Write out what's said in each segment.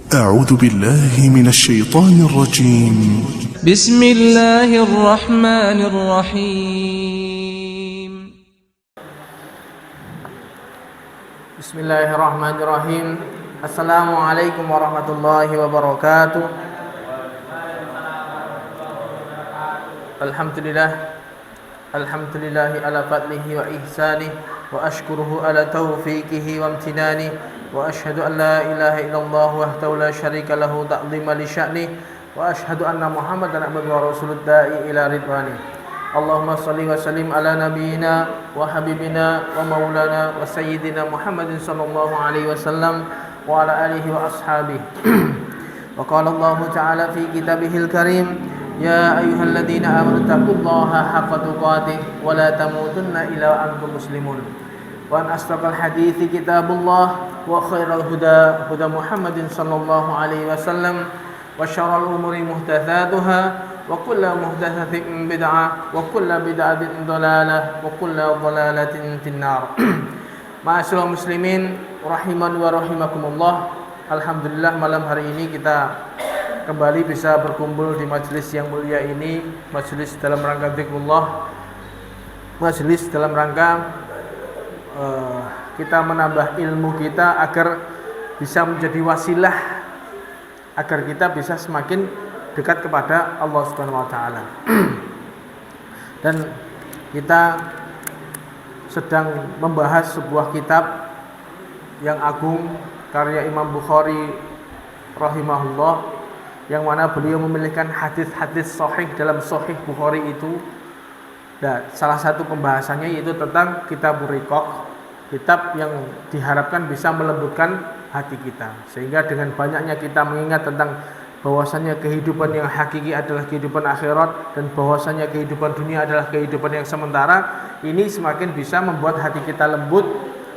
أعوذ بالله من الشيطان الرجيم. بسم الله الرحمن الرحيم. بسم الله الرحمن الرحيم. السلام عليكم ورحمة الله وبركاته. الحمد لله على فضله وإحسانه وأشكره على توفيقه وامتنانه وأشهد أن لا إله إلا الله وحده لا شريك له تعظيما لشأنه وأشهد أن محمدا عبده ورسوله الداعي إلى رضوانه. اللهم صل وسلم على نبينا وحبيبنا ومولانا وسيدنا محمد صلى الله عليه وسلم وعلى آله وأصحابه. وقال الله تعالى في كتابه الكريم: يا أيها الذين آمنوا اتقوا الله حق تقاته ولا تموتن إلا وأنتم مسلمون. وأن أصدق الحديث كتاب الله وخير الهدى هدى محمد صلى الله عليه وسلم وشر الأمور محدثاتها وكل محدثة بدعة وكل بدعة ضلالة وكل ضلالة في النار. Ma'asyiral muslimin rahimani wa rahimakumullah. Alhamdulillah, malam hari ini kita kembali bisa berkumpul di majelis yang mulia ini, majelis dalam rangka zikrullah, majelis dalam rangka kita menambah ilmu kita agar bisa menjadi wasilah agar kita bisa semakin dekat kepada Allah Subhanahu wa taala. Dan kita sedang membahas sebuah kitab yang agung karya Imam Bukhari rahimahullah, yang mana beliau memilihkan hadis-hadis sahih dalam Sahih Bukhari itu. Dan salah satu pembahasannya yaitu tentang Kitabur Riqaq, kitab yang diharapkan bisa melembutkan hati kita, sehingga dengan banyaknya kita mengingat tentang bahwasannya kehidupan yang hakiki adalah kehidupan akhirat dan bahwasannya kehidupan dunia adalah kehidupan yang sementara, ini semakin bisa membuat hati kita lembut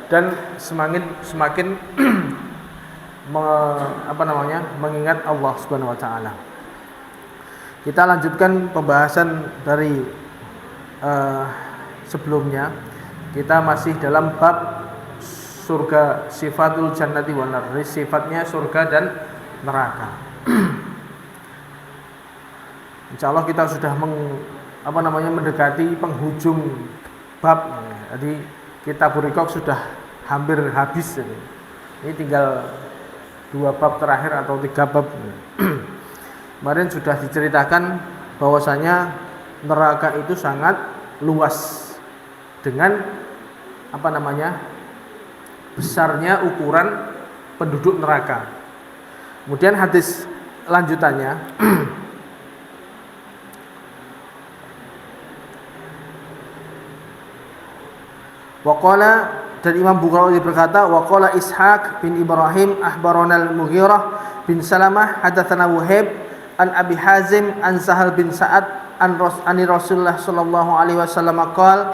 dan semakin mengingat Allah Subhanahu wa taala. Kita lanjutkan pembahasan dari sebelumnya. Kita masih dalam bab surga, sifatul jannati wan nar, sifatnya surga dan neraka. Insyaallah kita sudah mendekati penghujung bab. Jadi Kitabur Riqaq sudah hampir habis. Ini tinggal 2 bab terakhir atau 3 bab. Kemarin sudah diceritakan bahwasanya neraka itu sangat luas dengan besarnya ukuran penduduk neraka. Kemudian hadis lanjutannya waqala, dan Imam Bukhari berkata, waqala Ishaq bin Ibrahim akhbarana al-Mughirah bin Salamah hadatsana Wahib an Abi Hazim an Sahal bin Sa'ad an Rasulullah sallallahu alaihi wasallam qala,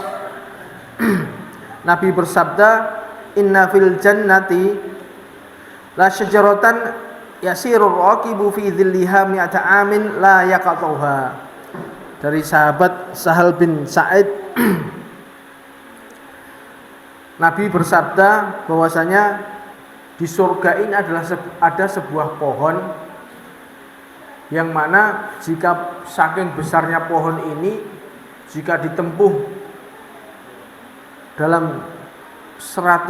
Nabi bersabda, inna fil jannati la syajaratan yasirur raqibu fi dhilliha mi'ata amin la yaqatuha. Dari sahabat Sahal bin Sa'id, Nabi bersabda bahwasanya di surga ini ada sebuah pohon yang mana jika saking besarnya pohon ini, jika ditempuh dalam 100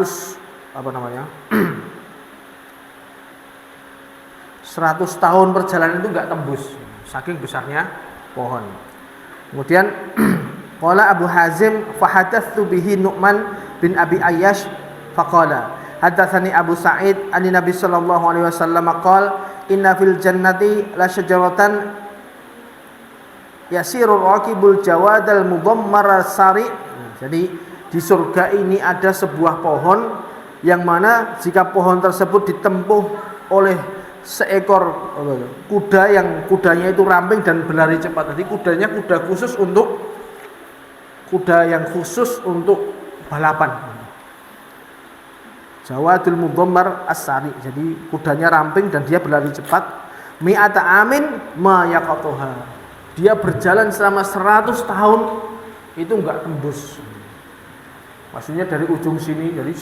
tahun perjalanan itu enggak tembus, saking besarnya pohon. Kemudian qala Abu Hazim fahadatsu bihi Nu'man bin Abi Ayyash faqala hadatsani Abu Sa'id an Nabi sallallahu alaihi wasallam qala inna fil jannati la syajaratan yasirur raqibul jawadal mudammar sari. Jadi di surga ini ada sebuah pohon yang mana jika pohon tersebut ditempuh oleh seekor kuda yang kudanya itu ramping dan berlari cepat. Jadi kudanya kuda yang khusus untuk balapan. Jawadul mudammar as-sari. Jadi kudanya ramping dan dia berlari cepat. Mi'ata amin ma yaqatuha. Dia berjalan selama 100 tahun itu enggak tembus. Maksudnya dari ujung sini, jadi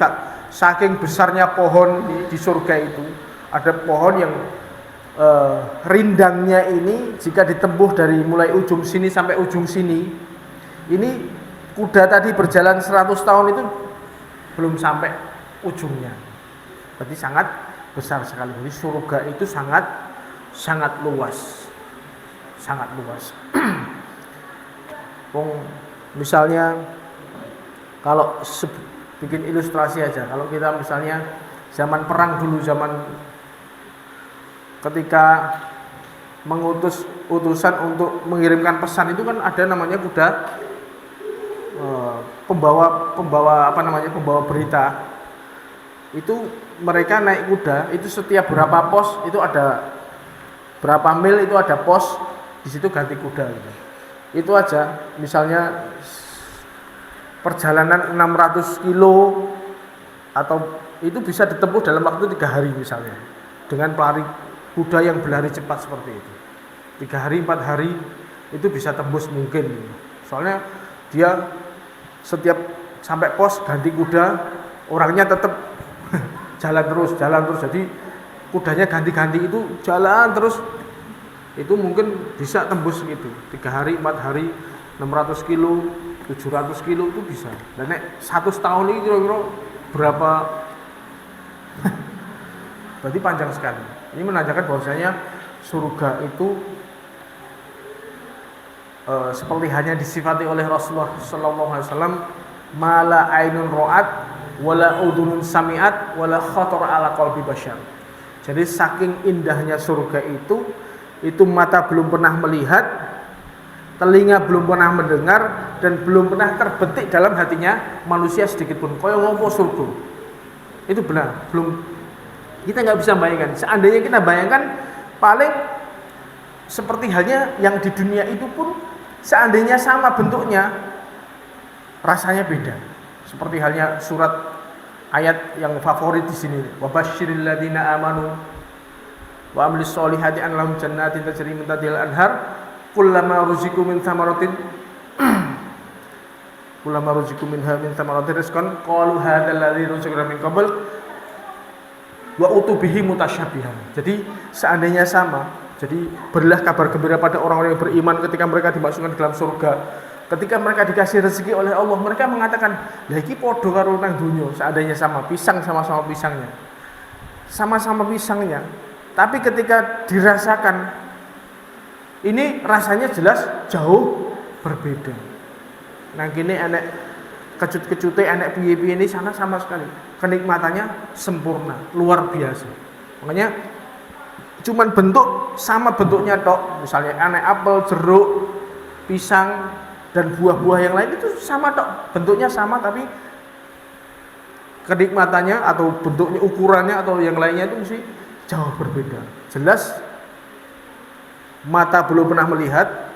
saking besarnya pohon di surga itu, Ada pohon yang rindangnya ini jika ditempuh dari mulai ujung sini sampai ujung sini, ini kuda tadi berjalan 100 tahun itu belum sampai ujungnya. Berarti sangat besar sekali. Jadi surga itu sangat luas. Sangat luas. Misalnya kalau bikin ilustrasi aja, kalau kita misalnya zaman perang dulu, zaman ketika mengutus utusan untuk mengirimkan pesan itu kan ada namanya kuda pembawa berita. Itu mereka naik kuda, itu setiap berapa pos itu ada berapa mil itu ada pos, di situ ganti kuda gitu. Itu aja, misalnya perjalanan 600 kilo atau itu bisa ditempuh dalam waktu 3 hari misalnya, dengan pelari kuda yang berlari cepat seperti itu. 3 hari 4 hari itu bisa tembus mungkin. Soalnya dia setiap sampai pos ganti kuda, orangnya tetap jalan terus. Jadi kudanya ganti-ganti itu jalan terus. Itu mungkin bisa tembus gitu. 3 hari 4 hari 600 kilo 700 kilo itu bisa. Dan 100 tahun ini kira-kira berapa? Berarti panjang sekali. Ini menandakan bahwasanya surga itu seperti hanya disifati oleh Rasulullah sallallahu alaihi wasallam, mala ainun ra'at wala udhunun sami'at wala khatar ala qalbi bashar. Jadi saking indahnya surga itu mata belum pernah melihat, telinga belum pernah mendengar, dan belum pernah terbetik dalam hatinya manusia sedikit pun. Kaya ngopo surga. Itu benar, belum. Kita nggak bisa bayangkan. Seandainya kita bayangkan, paling seperti halnya yang di dunia itu pun, seandainya sama bentuknya, rasanya beda. Seperti halnya surat ayat yang favorit di sini. Wa basyiril ladzina amanu wa amilus solihati an lahum jannatin tajri min tahtiha al-anhar kullama ruziqu min thamaratin rizqan qalu hadzal ladzi ruziqna min qabl wa utubihi mutasyabihan. Jadi seandainya sama, jadi berilah kabar gembira pada orang-orang yang beriman ketika mereka dimasukkan ke dalam surga. Ketika mereka dikasih rezeki oleh Allah, mereka mengatakan, "Lah iki padha karo nang donya." Seandainya sama, pisang sama-sama pisangnya. Sama-sama pisangnya. Tapi ketika dirasakan, ini rasanya jelas jauh berbeda. Nah gini enek kecut-kecute, enek piye-piye, ini sana sama sekali. Kenikmatannya sempurna, luar biasa. Makanya cuman bentuk sama bentuknya tok. Misalnya enek apel, jeruk, pisang dan buah-buah yang lain itu sama tok. Bentuknya sama tapi kenikmatannya atau bentuknya, ukurannya atau yang lainnya itu mesti jauh berbeda. Jelas mata belum pernah melihat,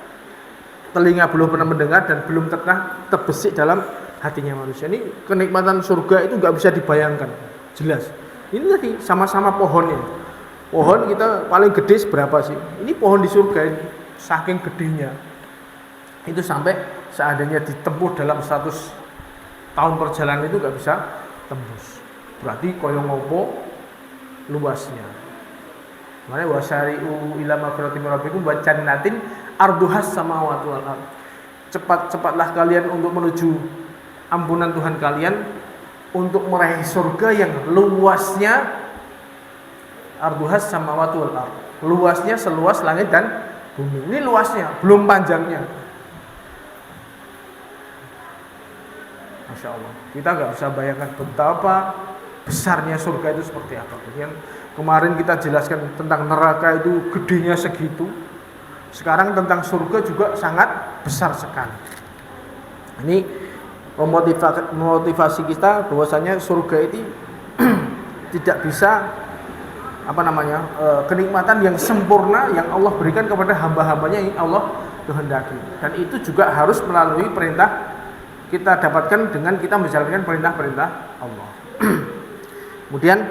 telinga belum pernah mendengar, dan belum pernah terbesit dalam hatinya manusia. Ini kenikmatan surga itu nggak bisa dibayangkan. Jelas. Ini tadi sama-sama pohonnya. Pohon kita paling gede seberapa sih? Ini pohon di surga ini saking gedenya. Itu sampai seandainya ditempuh dalam 100 tahun perjalanan itu nggak bisa tembus. Berarti koyo ngopo luasnya. Makanya wasari'u ila maghfiratin min rabbikum wa jannatin arduhas samawati wal ardh. Cepat-cepatlah kalian untuk menuju ampunan Tuhan kalian, untuk meraih surga yang luasnya arduhas samawati wal ardh. Luasnya seluas langit dan bumi. Ini luasnya, belum panjangnya. Masya Allah. Kita nggak bisa bayangkan betapa besarnya surga itu seperti apa. Kemudian kemarin kita jelaskan tentang neraka itu gedenya segitu. Sekarang tentang surga juga sangat besar sekali. Ini memotivasi kita bahwasanya surga itu tidak bisa kenikmatan yang sempurna yang Allah berikan kepada hamba-hambanya yang Allah kehendaki. Dan itu juga harus melalui perintah kita dapatkan dengan kita menjalankan perintah-perintah Allah. Kemudian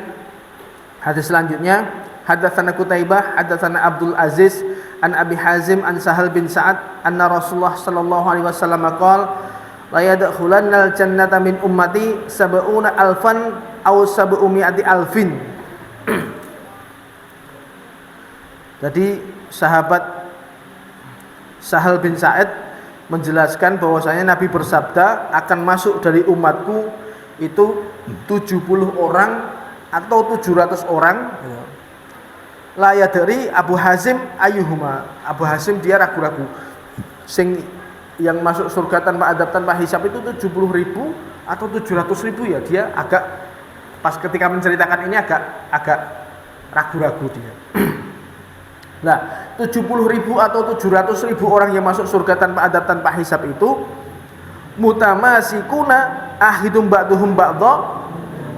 hadis selanjutnya, hadatsana Qutaibah, hadatsana Abdul Aziz an Abi Hazim an Sahal bin Sa'ad anna Rasulullah sallallahu alaihi wasallam qala la yadkhulannal jannata min ummati sab'una alfan aw sab'umi'ati alfin. Jadi sahabat Sahal bin Sa'id menjelaskan bahwasanya Nabi bersabda akan masuk dari umatku itu 70 orang atau 700 orang. La yadri Abu Hazim ayyuhuma. Abu Hazim dia ragu-ragu. Sing yang masuk surga tanpa adab tanpa hisab itu 70.000 atau 700.000 ya. Dia agak pas ketika menceritakan ini agak ragu-ragu dia. Nah, 70.000 atau 700.000 orang yang masuk surga tanpa adab tanpa hisab itu mutamasikuna ahidum ba'duhum ba'dha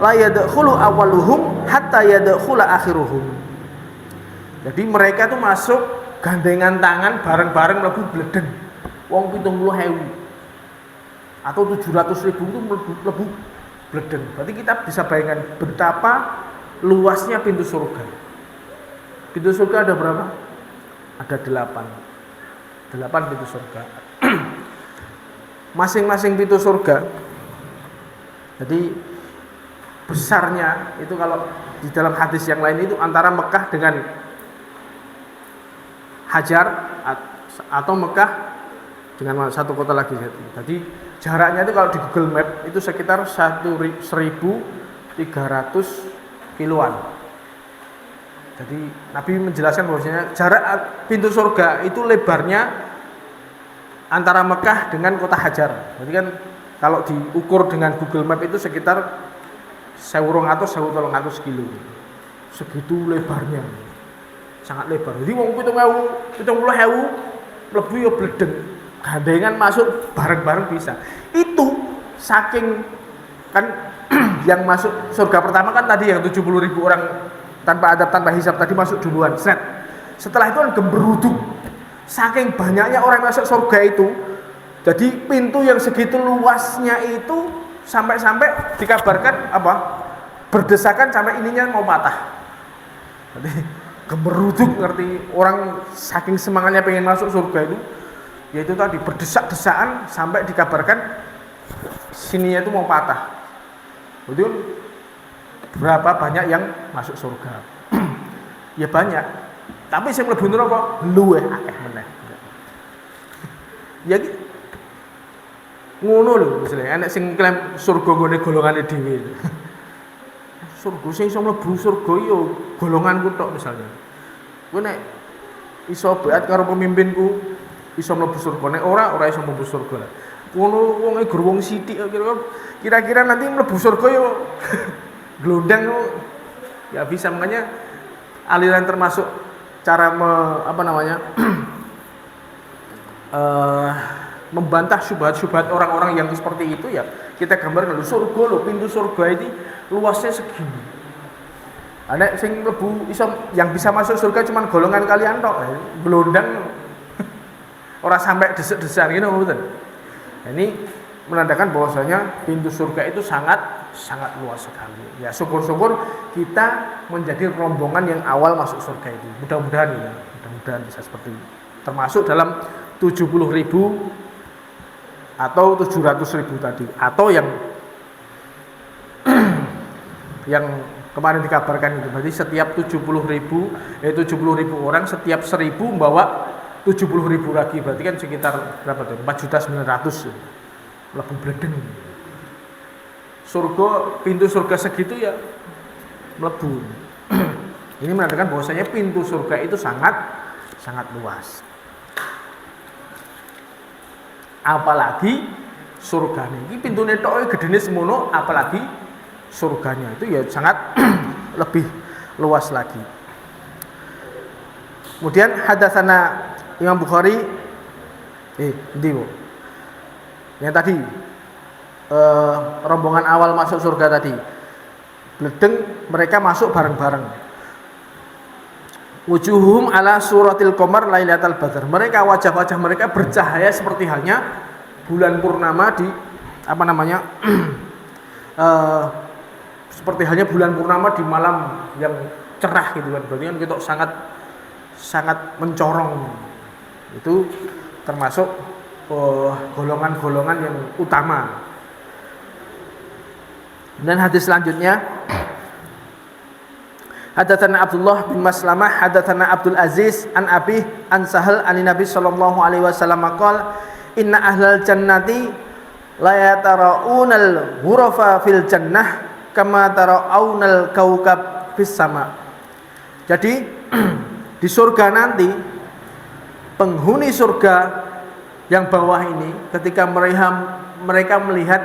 la yadkhulu awwaluhum hatta yadkhula akhiruhum. Jadi mereka tuh masuk gandengan tangan bareng-bareng mlebu bledeng. Wong 70.000 atau 700.000 itu mlebu bledeng. Berarti kita bisa bayangkan betapa luasnya pintu surga. Pintu surga ada berapa? Ada 8 pintu surga. Masing-masing pintu surga. Jadi besarnya itu kalau di dalam hadis yang lain itu antara Mekah dengan Hajar atau Mekah dengan satu kota lagi. Jadi jaraknya itu kalau di Google Map itu sekitar 1.300 kiloan. Jadi Nabi menjelaskan bahwasanya jarak pintu surga itu lebarnya antara Mekah dengan kota Hajar. Jadi kan kalau diukur dengan Google Map itu sekitar 1.200 kilo. Segitu lebarnya. Sangat lebar. Jadi wong 70.000 mlebu ya bledeng. Gandengan masuk bareng-bareng bisa. Itu saking kan yang masuk surga pertama kan tadi yang 70.000 orang tanpa adab tanpa hisab tadi masuk duluan. Setelah itu kan gemberuduk. Saking banyaknya orang masuk surga itu, jadi pintu yang segitu luasnya itu sampai dikabarkan berdesakan sampai ininya mau patah. Jadi gemberuduk, ngerti orang saking semangatnya pengen masuk surga itu, yaitu tadi berdesak-desakan sampai dikabarkan sininya itu mau patah. Betul. Berapa banyak yang masuk surga? Ya banyak. Tapi sing mlebu neraka luwih akeh meneh. Ya iki ngono lho, misale enek sing klaim surga nggone golongane dhewe. Surga sing iso mlebu surga ya golonganku tok misalnya. Kowe nek iso beat karo pemimpinku iso mlebu surga, nek ora iso mlebu surga. Ngono wonge gur wong sithik kira-kira nanti mlebu surga ya glondang ya bisa. Makanya aliran termasuk cara membantah syubhat-syubhat orang-orang yang seperti itu ya kita gambarkan dulu surga loh, pintu surga ini luasnya segini. Ada sing mlebu iso yang bisa masuk surga cuman golongan kalian tok, glondang ora sampai desek-desekan gitu betul. Nah, ini menandakan bahwasanya pintu surga itu sangat luas sekali. Ya syukur-syukur kita menjadi rombongan yang awal masuk surga itu. Mudah-mudahan bisa seperti itu. Termasuk dalam 70.000 atau 700.000 tadi, atau yang kemarin dikabarkan itu. Berarti setiap 70.000 orang setiap 1.000 membawa 70.000 lagi. Berarti kan sekitar berapa tuh? 4.900.000 mlebu bledeng. Surga, pintu surga segitu ya mlebu. Ini menandakan bahwasanya pintu surga itu sangat luas. Apalagi surganya ini pintune tok gedene semono, apalagi surganya itu ya sangat lebih luas lagi. Kemudian hadatsana Imam Bukhari yang tadi rombongan awal masuk surga tadi, bledeng mereka masuk bareng-bareng. Wujuhum ala suratil qamar lailatal badar. Mereka wajah-wajah mereka bercahaya seperti halnya bulan purnama di seperti halnya bulan purnama di malam yang cerah gitu kan. Berarti kan kita sangat mencorong. Itu termasuk golongan-golongan yang utama. Dan hadis selanjutnya Hadatsana Abdullah bin Maslamah hadatsana Abdul Aziz an Abi an Sahal an Nabi sallallahu alaihi wasallam qala inna ahlal jannati la yatara'unal ghurafa fil jannah kama tara'unal kaukab fis sama. Jadi di surga nanti penghuni surga yang bawah ini ketika mereka melihat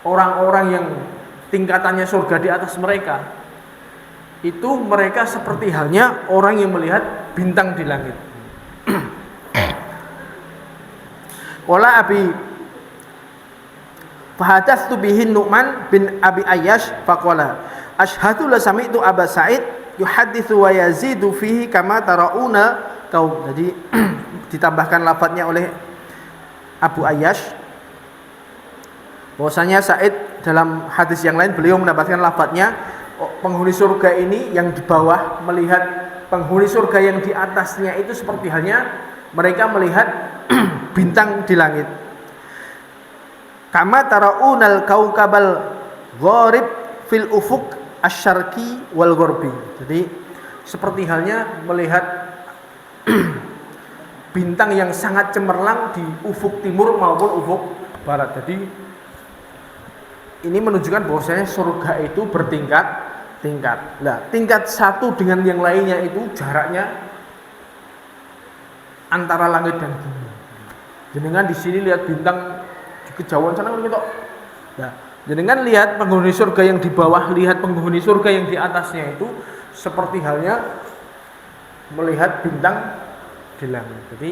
orang-orang yang tingkatannya surga di atas mereka, itu mereka seperti halnya orang yang melihat bintang di langit. Qala Abi fahadatsu bihi Nu'man bin Abi Ayyash faqala asyhadu la sami'tu Aba Sa'id yuhadditsu wa yazidu fihi kama tarauna kaum. Jadi ditambahkan lafadznya oleh Abu Ayyash bahwasanya Sa'id dalam hadis yang lain beliau mendapatkan lafadznya penghuni surga ini yang di bawah melihat penghuni surga yang di atasnya itu seperti halnya mereka melihat bintang di langit. Kama taraunal kaukabal gharib fil ufuq asy-syarqi wal gharbi. Jadi seperti halnya melihat bintang yang sangat cemerlang di ufuk timur maupun ufuk barat. Jadi ini menunjukkan bahwasanya surga itu bertingkat. Nah, tingkat satu dengan yang lainnya itu jaraknya antara langit dan bumi. Jenengan di sini lihat bintang di kejauhan sana gitu. Nah, jenengan lihat penghuni surga yang di bawah, lihat penghuni surga yang di atasnya itu seperti halnya melihat bintang di langit. Jadi,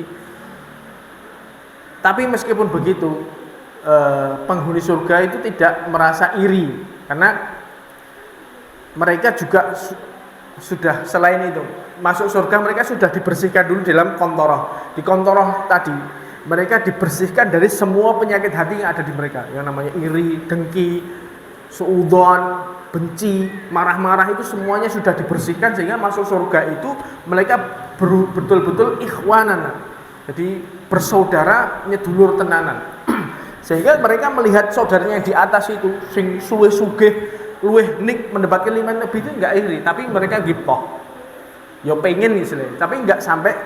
tapi meskipun begitu, penghuni surga itu tidak merasa iri karena mereka juga sudah selain itu masuk surga mereka sudah dibersihkan dulu dalam kontoroh. Di kontoroh tadi mereka dibersihkan dari semua penyakit hati yang ada di mereka, yang namanya iri, dengki, suudzon, benci, marah-marah itu semuanya sudah dibersihkan sehingga masuk surga itu mereka betul-betul ikhwanan. Jadi bersaudara nyedulur tenanan. Sehingga mereka melihat saudaranya yang di atas itu sing suwe sugih luweh nik mendapatkan 5 nabi itu enggak iri, tapi mereka gipoh. Ya pengen istilahnya, tapi enggak sampai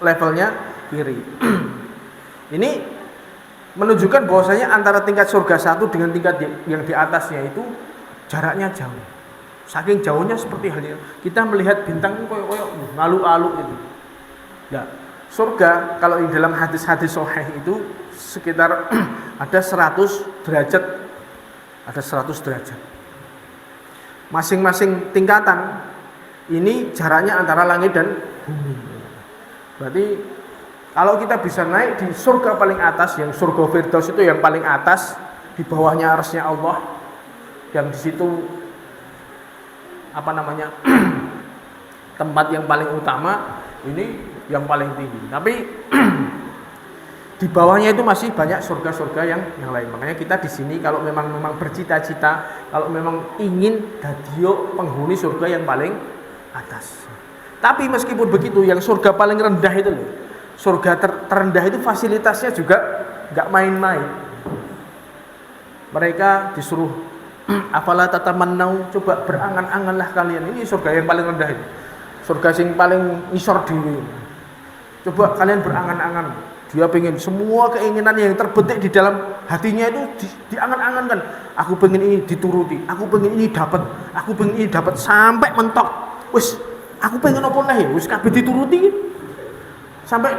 levelnya iri. Ini menunjukkan bahwasanya antara tingkat surga satu dengan tingkat yang di atasnya itu jaraknya jauh. Saking jauhnya seperti halnya kita melihat bintang koyo-koyo ngalu-alu itu. Ya, surga kalau di dalam hadis-hadis sahih itu sekitar ada 100 derajat. Ada 100 derajat. Masing-masing tingkatan ini jaraknya antara langit dan bumi. Berarti kalau kita bisa naik di surga paling atas, yang surga Firdaus itu yang paling atas, di bawahnya arsy-nya Allah, yang di situ tempat yang paling utama, ini yang paling tinggi. Tapi di bawahnya itu masih banyak surga-surga yang lain. Makanya kita di sini kalau memang bercita-cita, kalau memang ingin dadio penghuni surga yang paling atas. Tapi meskipun begitu, yang surga paling rendah itu loh, surga terendah itu fasilitasnya juga nggak main-main. Mereka disuruh afala tatamannau, coba berangan-anganlah kalian. Ini surga yang paling rendah itu, surga yang paling isor diri. Coba kalian berangan-angan. Dia pengen semua keinginan yang terbetik di dalam hatinya itu diangan-angankan. Aku pengen ini dituruti, aku pengen ini dapat, aku pengen ini dapat sampai mentok. Wis, aku pengen apa nih? Wis kabeh dituruti. Sampai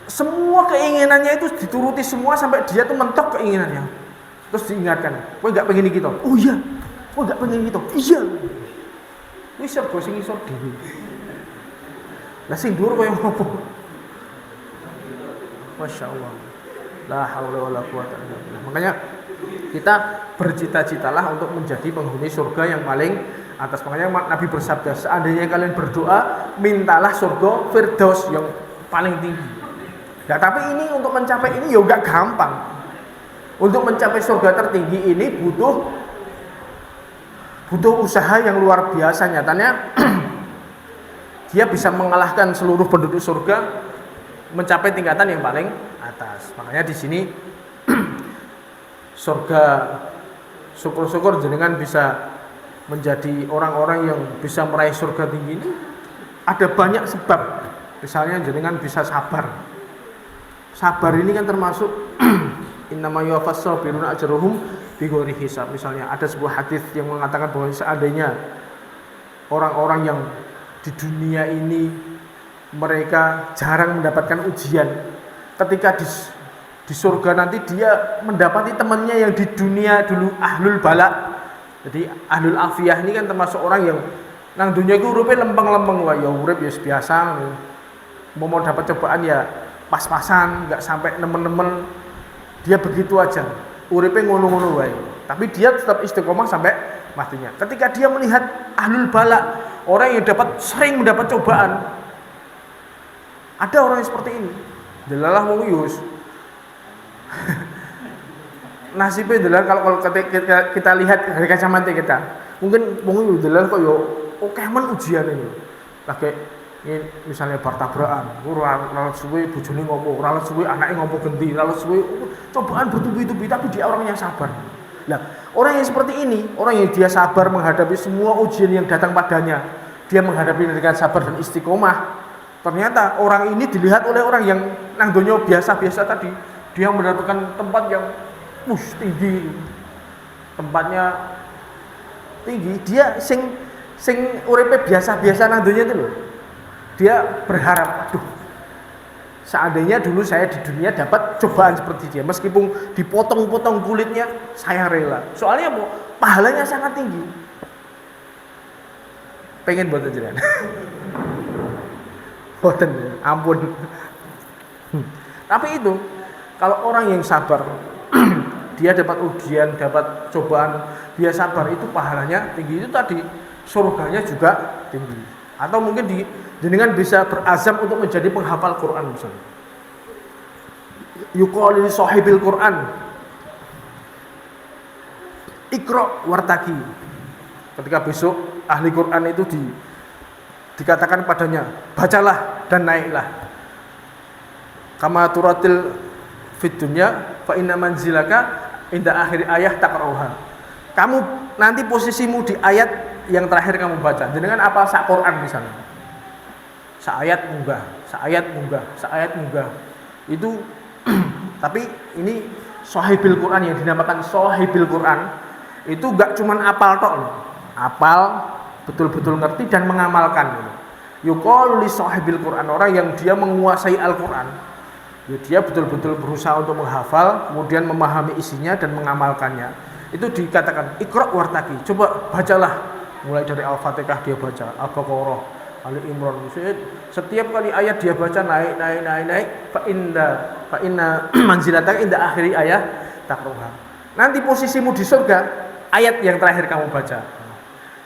semua keinginannya itu dituruti semua sampai dia tuh mentok keinginannya. Terus diingatkan, kowe enggak pengen iki to? Oh iya. Kowe enggak pengen iki to? Iya. Wis serba sing iso dhewe. Lah sing dhuwur koyo ngopo? Masya Allah, la haula wala quwata illa billah. Makanya kita bercita-citalah untuk menjadi penghuni surga yang paling atas. Makanya Nabi bersabda, seandainya kalian berdoa, mintalah surga Firdaus yang paling tinggi. Nah, tapi ini untuk mencapai ini ya enggak gampang. Untuk mencapai surga tertinggi ini butuh usaha yang luar biasa. Nyatanya dia bisa mengalahkan seluruh penduduk surga, mencapai tingkatan yang paling atas. Makanya di sini surga, syukur-syukur jenengan bisa menjadi orang-orang yang bisa meraih surga tinggi ini ada banyak sebab. Misalnya jenengan bisa sabar. Sabar ini kan termasuk innama yuwaffas sabiruna ajruhum bighairi hisab. Misalnya ada sebuah hadis yang mengatakan bahwa seandainya orang-orang yang di dunia ini mereka jarang mendapatkan ujian, ketika di surga nanti dia mendapati temannya yang di dunia dulu ahlul bala. Jadi ahlul afiyah ini kan termasuk orang yang nang dunia itu uripe lempeng-lempeng, wah ya urip ya biasa. Mau dapat cobaan ya pas-pasan, nggak sampai nemen-nemen. Dia begitu aja, uripe ngono-ngono wae. Tapi dia tetap istiqomah sampai matinya. Ketika dia melihat ahlul bala, orang yang sering mendapat cobaan, ada orang yang seperti ini. Delalah wong yus. Nasibnya adalah kalau kita lihat dari kacamata kita, mungkin wong adalah kok yo oke men ujian ini. Lagi ini misalnya bertabrakan, ora suwe bojone ngopo, ora suwe anake ngopo genti, ora suwe cobaan bertubi-tubi, tapi dia orang yang sabar. Nah, orang yang seperti ini, orang yang dia sabar menghadapi semua ujian yang datang padanya, dia menghadapi dengan sabar dan istiqomah. Ternyata orang ini dilihat oleh orang yang nang donya biasa-biasa tadi, dia mendapatkan tempat yang tinggi, tempatnya tinggi. Dia sing uripe biasa-biasa nang donya itu loh. Dia berharap, aduh, seandainya dulu saya di dunia dapat cobaan seperti dia, meskipun dipotong-potong kulitnya, saya rela. Soalnya apa? Pahalanya sangat tinggi. Pengen buat jenengan. Boten, ampun. Tapi itu, kalau orang yang sabar, dia dapat ujian, dapat cobaan, dia sabar, itu pahalanya tinggi. Itu tadi, surganya juga tinggi. Atau mungkin jenengan bisa berazam untuk menjadi penghafal Quran misalnya. Yuqalu li sahibil Quran, Iqra wartaqi. Ketika besok ahli Quran itu dikatakan padanya, bacalah dan naiklah. Kama turatil fid dunya fa inna manzilaka inda akhir ayah taqra'uha. Kamu nanti posisimu di ayat yang terakhir kamu baca. Jenengan apa sak Quran misalnya. Saayat munggah. Itu tapi ini sahibil Quran yang dinamakan sahibil Quran itu enggak cuman apal tok loh. Apal betul-betul ngerti dan mengamalkan. Yuqalu li sahibil Quran, orang yang dia menguasai Al-Qur'an. Ya, dia betul-betul berusaha untuk menghafal, kemudian memahami isinya dan mengamalkannya. Itu dikatakan Iqra wartaqi. Coba bacalah. Mulai dari Al-Fatihah dia baca, Al-Baqarah, Ali Imran. Setiap kali ayat dia baca naik. Fa inna manzilataka inda akhiri ayat taqra'uha. Nanti posisimu di surga, ayat yang terakhir kamu baca.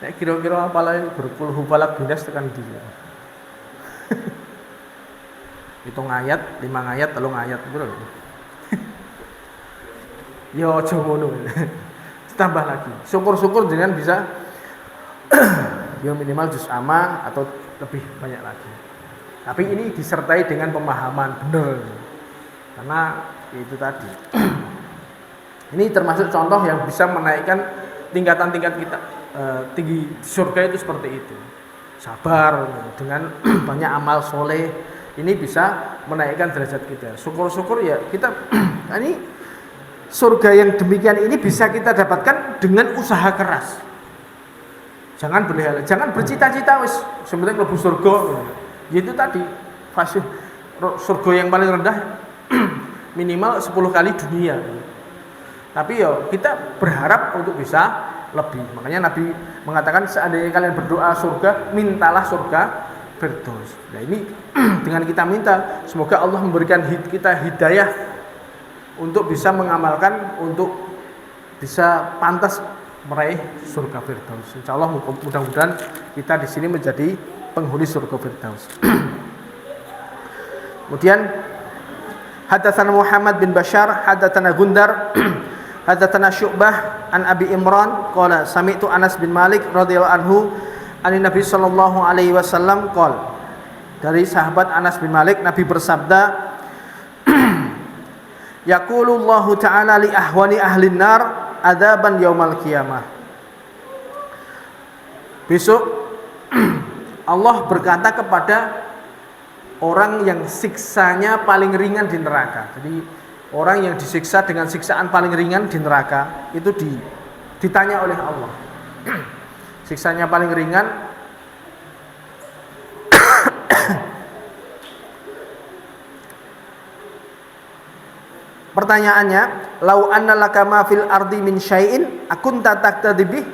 Nek kira-kira apalah berpuluh falak binas tekan dia. Hitung ayat, 5 ayat, 3 ayat, bro. Yo aja ngono. Tambah lagi. Syukur-syukur dengan bisa ya minimal juz amma atau lebih banyak lagi. Tapi ini disertai dengan pemahaman benar. Karena itu tadi. Ini termasuk contoh yang bisa menaikkan tingkatan-tingkat kita tinggi surga itu seperti itu. Sabar dengan banyak amal soleh ini bisa menaikkan derajat kita. Syukur-syukur ya kita ini surga yang demikian ini bisa kita dapatkan dengan usaha keras. Jangan berhala, jangan bercita-cita wis sebenarnya mlebu surga. Itu tadi fase surga yang paling rendah minimal 10 kali dunia. Tapi yo kita berharap untuk bisa lebih. Makanya Nabi mengatakan seandainya kalian berdoa surga, mintalah surga Firdaus. Nah ini dengan kita minta, semoga Allah memberikan kita hidayah untuk bisa mengamalkan, untuk bisa pantas meraih surga Firdaus. Insyaallah mudah-mudahan kita di sini menjadi penghuni surga Firdaus. Kemudian hadatsana Muhammad bin Bashar, hadatsana Gundar, hadatsana Syu'bah an Abi Imran qala sami'tu Anas bin Malik radhiyallahu anhu an Nabi sallallahu alaihi wasallam qala. Dari sahabat Anas bin Malik, Nabi bersabda, yaqulullahu ta'ala li ahwani ahlin nar adzaban yaumal qiyamah besok Allah berkata kepada orang yang siksanya paling ringan di neraka. Jadi orang yang disiksa dengan siksaan paling ringan di neraka itu ditanya oleh Allah. Siksanya paling ringan. Pertanyaannya, lau anna laka ma fil ardi min syai'in akunta taqtadi bih?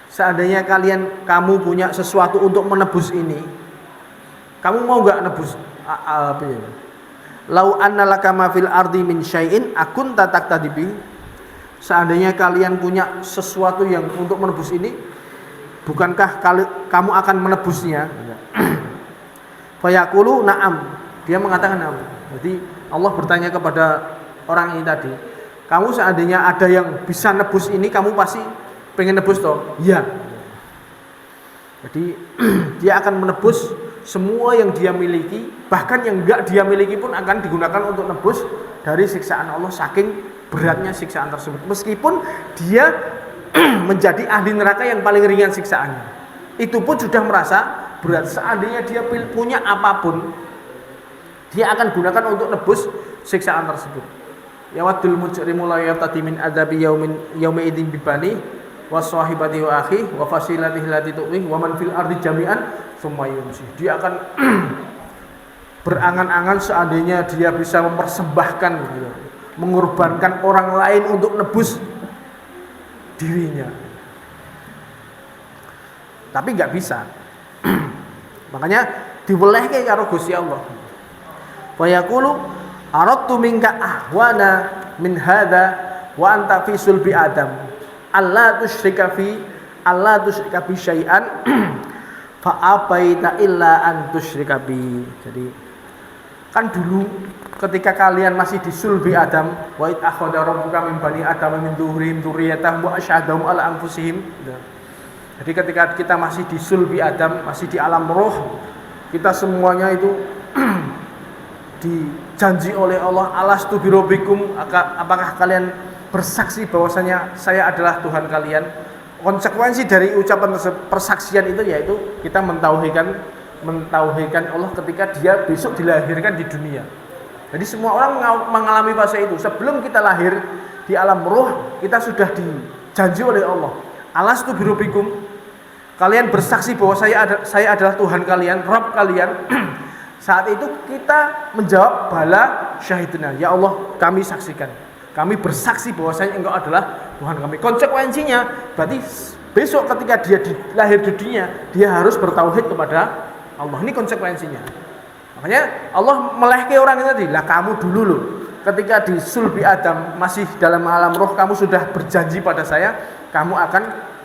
Seandainya kamu punya sesuatu untuk menebus ini, kamu mau enggak nebus apa ya? Lau anna laka ma fil ardi min syai'in akunta taqtadi bih? Seandainya kalian punya sesuatu yang untuk menebus ini, bukankah kamu akan menebusnya? Fayaqulu na'am. Dia mengatakan na'am. Jadi Allah bertanya kepada orang ini tadi, kamu seandainya ada yang bisa nebus ini, kamu pasti pengen nebus toh? Iya. Jadi dia akan menebus semua yang dia miliki, bahkan yang enggak dia miliki pun akan digunakan untuk nebus dari siksaan Allah, saking beratnya siksaan tersebut. Meskipun dia menjadi ahli neraka yang paling ringan siksaannya, itu pun sudah merasa berat. Seandainya dia punya apapun, dia akan gunakan untuk nebus siksaan tersebut. Ya wadul mujrimu la yaftati min adzabi yaumi idzin bibani wa sahibati wa akhi wa fasilatihi allati tuwi wa man fil ardi jami'an tsumma yunsi. Dia akan berangan-angan seandainya dia bisa mempersembahkan, mengorbankan orang lain untuk nebus dirinya. Tapi enggak bisa. Makanya diwelehke karo Gusti Allah. Wa yaqulu aradtu minka ahwana min hadza wa anta fi sulbi adam alla tusyrika bi syai'an fa abaita illa an tusyrika bi. Jadi kan dulu ketika kalian masih di sulbi Adam, wa id akhadha rabbuka min bani adama min dhuhrihim dzurriyyatahum wa asyhadahum ala anfusihim. Jadi ketika kita masih di sulbi Adam, masih di alam roh, kita semuanya itu dijanji oleh Allah, alastu birabbikum, apakah kalian bersaksi bahwasanya saya adalah Tuhan kalian? Konsekuensi dari ucapan persaksian itu yaitu kita mentauhidkan Allah ketika dia besok dilahirkan di dunia. Jadi semua orang mengalami fase itu. Sebelum kita lahir di alam roh, kita sudah dijanji oleh Allah, alastu birabbikum, kalian bersaksi bahwa saya adalah Tuhan kalian, Rabb kalian. Saat itu kita menjawab bala syahidna, ya Allah kami saksikan, kami bersaksi bahwasanya engkau adalah Tuhan kami. Konsekuensinya berarti besok ketika dia lahir di dunia, dia harus bertauhid kepada Allah. Ini konsekuensinya. Makanya Allah melehke orang itu tadi, lah kamu dulu loh ketika di sulbi Adam masih dalam alam roh, kamu sudah berjanji pada saya, kamu akan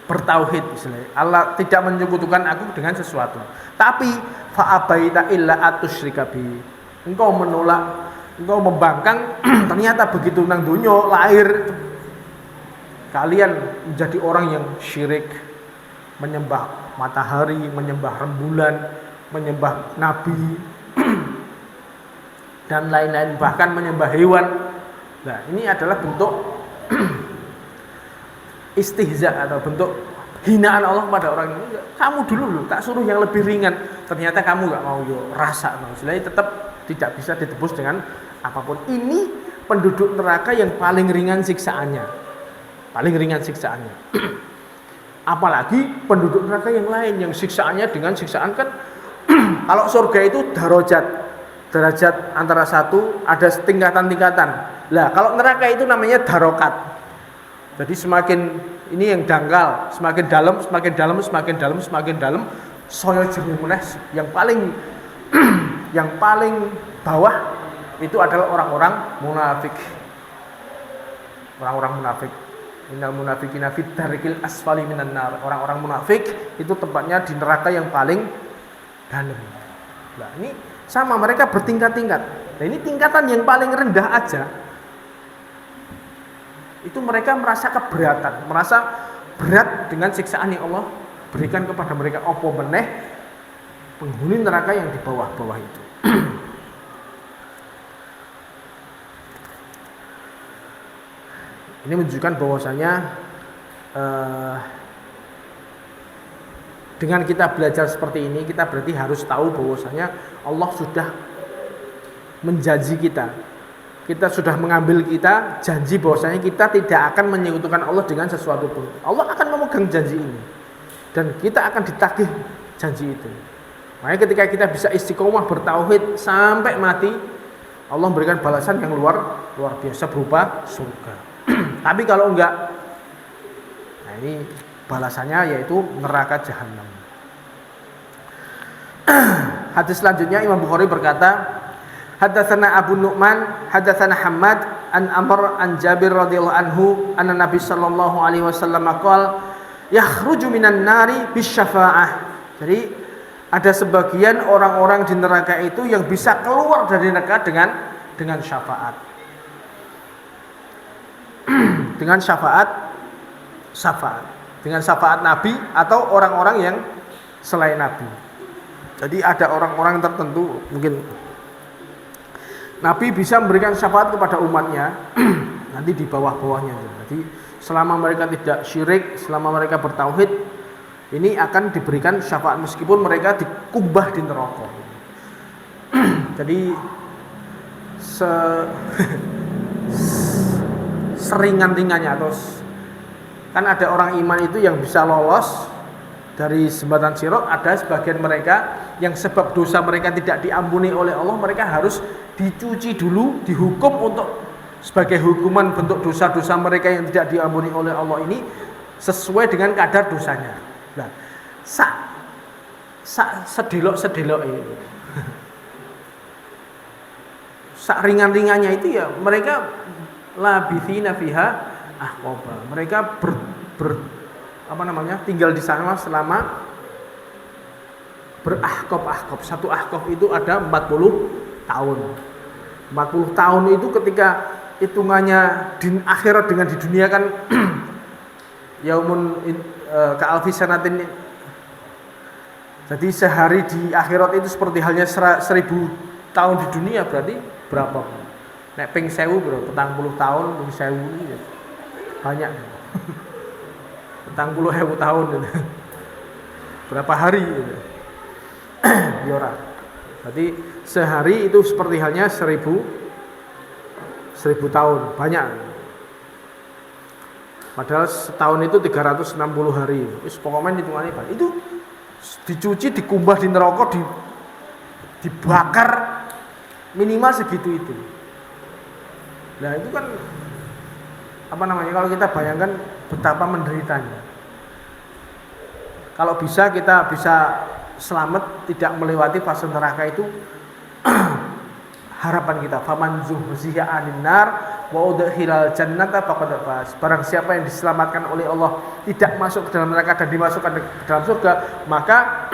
bertauhid, istilahnya Allah tidak menyekutukan aku dengan sesuatu. Tapi fa'abaita illa atusyrika bi, engkau menolak, engkau membangkang. Ternyata begitu nang dunya lahir, kalian menjadi orang yang syirik, menyembah matahari, menyembah rembulan, menyembah nabi dan lain-lain, bahkan menyembah hewan. Nah, ini adalah bentuk istihza atau bentuk hinaan Allah pada orang ini. Kamu dulu loh, tak suruh yang lebih ringan, ternyata kamu gak mau, yo rasa mau. Jadi tetap tidak bisa ditebus dengan apapun. Ini penduduk neraka yang paling ringan siksaannya, paling ringan siksaannya. Apalagi penduduk neraka yang lain yang siksaannya dengan siksaan kan kalau surga itu derajat antara satu, ada tingkatan-tingkatan. Lah kalau neraka itu namanya darokat. Jadi semakin ini yang dangkal, semakin dalam, semakin dalam, semakin dalam, semakin dalam, saya jernih meneh yang paling bawah itu adalah orang-orang munafik. Orang-orang munafik. Innal munafiqina fid darikil asfali minan nar. Orang-orang munafik itu tempatnya di neraka yang paling dalam. Nah, ini sama, mereka bertingkat-tingkat. Nah, ini tingkatan yang paling rendah aja. Itu mereka merasa keberatan, merasa berat dengan siksaan yang Allah berikan kepada mereka. Opo meneh penghuni neraka yang di bawah-bawah itu. Ini menunjukkan bahwasanya dengan kita belajar seperti ini, kita berarti harus tahu bahwasanya Allah sudah menjanji kita. Kita sudah mengambil kita janji bahwasanya kita tidak akan menyekutukan Allah dengan sesuatu pun. Allah akan memegang janji ini. Dan kita akan ditagih janji itu. Makanya ketika kita bisa istiqomah bertauhid sampai mati, Allah memberikan balasan yang luar biasa berupa surga. Tapi kalau enggak, nah ini balasannya yaitu neraka jahanam. Hadis selanjutnya Imam Bukhari berkata, haddatsana Abu Nu'man, haddatsana Hammad an Amr an Jabir radhiyallahu anhu anna Nabi sallallahu alaihi wasallam qala yakhruju minan nari bisyafa'ah. Jadi ada sebagian orang-orang di neraka itu yang bisa keluar dari neraka dengan syafaat. Dengan syafaat Nabi atau orang-orang yang selain Nabi. Jadi ada orang-orang tertentu mungkin Nabi bisa memberikan syafaat kepada umatnya nanti di bawah-bawahnya. Jadi selama mereka tidak syirik, selama mereka bertauhid, ini akan diberikan syafaat meskipun mereka dikubah di neraka. Jadi seringan-ringannya atau kan ada orang iman itu yang bisa lolos dari jembatan Sirat, ada sebagian mereka yang sebab dosa mereka tidak diampuni oleh Allah, mereka harus dicuci dulu, dihukum untuk sebagai hukuman bentuk dosa-dosa mereka yang tidak diampuni oleh Allah ini sesuai dengan kadar dosanya. Nah, sedelok-sedelok itu. Sak ringan-ringannya itu ya mereka labithina fiha ahqaba. Mereka tinggal di sana selama berahqab. Satu ahqab itu ada 40 tahun. 40 tahun itu ketika hitungannya di akhirat dengan di dunia kan yaumun ka'alfi sanatin. Jadi sehari di akhirat itu seperti halnya 1000 tahun di dunia, berarti berapa? Nek ping 1000 bro, 40 tahun ping 1000 ya. Banyak. 40.000 tahun gitu. Berapa hari gitu. Yora. Jadi sehari itu seperti halnya 1000 tahun, banyak. Padahal setahun itu 360 hari. Wis pokoknya hitungannya banyak. Itu dicuci, dikumbah di neraka, dibakar minimal segitu itu. Nah, itu kan kalau kita bayangkan betapa menderitanya. Kalau kita bisa selamat tidak melewati fase neraka itu harapan kita, faman zuhziha 'anil nar wa udkhilal jannata faqad faz. Barang siapa yang diselamatkan oleh Allah tidak masuk ke dalam neraka dan dimasukkan ke dalam surga, maka